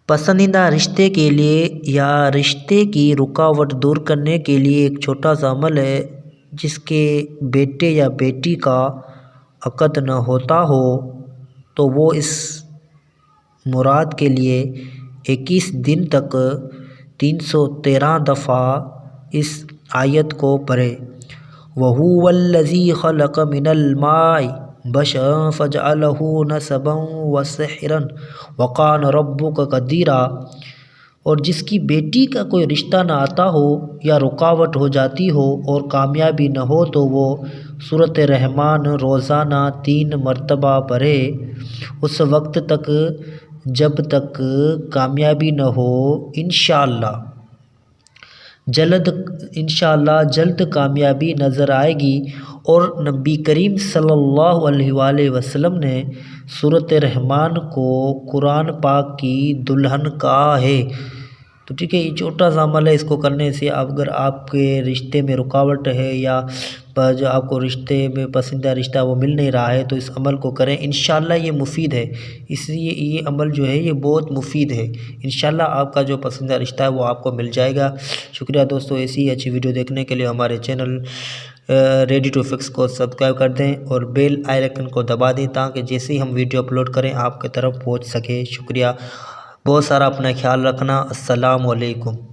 پسندیدہ رشتے کے لیے یا رشتے کی رکاوٹ دور کرنے کے لیے ایک چھوٹا سا عمل ہے، جس کے بیٹے یا بیٹی کا عقد نہ ہوتا ہو تو وہ اس مراد کے لیے 21 دن تک 313 دفعہ اس آیت کو پڑھے۔ وَهُوَ الَّذِي خَلَقَ مِنَ الْمَاءِ بَشَرًا فَجَعَلَهُ نَسَبًا وَصِهْرًا وَكَانَ رَبُّكَ قَدِيرًا۔ اور جس کی بیٹی کا کوئی رشتہ نہ آتا ہو یا رکاوٹ ہو جاتی ہو اور کامیابی نہ ہو تو وہ سورۃ رحمان روزانہ 3 مرتبہ پڑھے اس وقت تک جب تک کامیابی نہ ہو۔ انشاءاللہ جلد کامیابی نظر آئے گی۔ اور نبی کریم صلی اللہ علیہ وآلہ وسلم نے سورۃ رحمان کو قرآن پاک کی دلہن کہا ہے۔ تو ٹھیک ہے، یہ چھوٹا سا عمل ہے، اس کو کرنے سے اگر آپ کے رشتے میں رکاوٹ ہے یا جو آپ کو رشتے میں پسندیدہ رشتہ وہ مل نہیں رہا ہے تو اس عمل کو کریں، انشاءاللہ یہ مفید ہے۔ اس لیے یہ عمل جو ہے یہ بہت مفید ہے، انشاءاللہ آپ کا جو پسندیدہ رشتہ ہے وہ آپ کو مل جائے گا۔ شکریہ دوستو، ایسی ہی اچھی ویڈیو دیکھنے کے لیے ہمارے چینل ریڈی ٹو فکس کو سبسکرائب کر دیں اور بیل آئیکن کو دبا دیں تاکہ جیسے ہی ہم ویڈیو اپلوڈ کریں آپ کی طرف پہنچ سکے۔ شکریہ، بہت سارا اپنا خیال رکھنا۔ السلام علیکم۔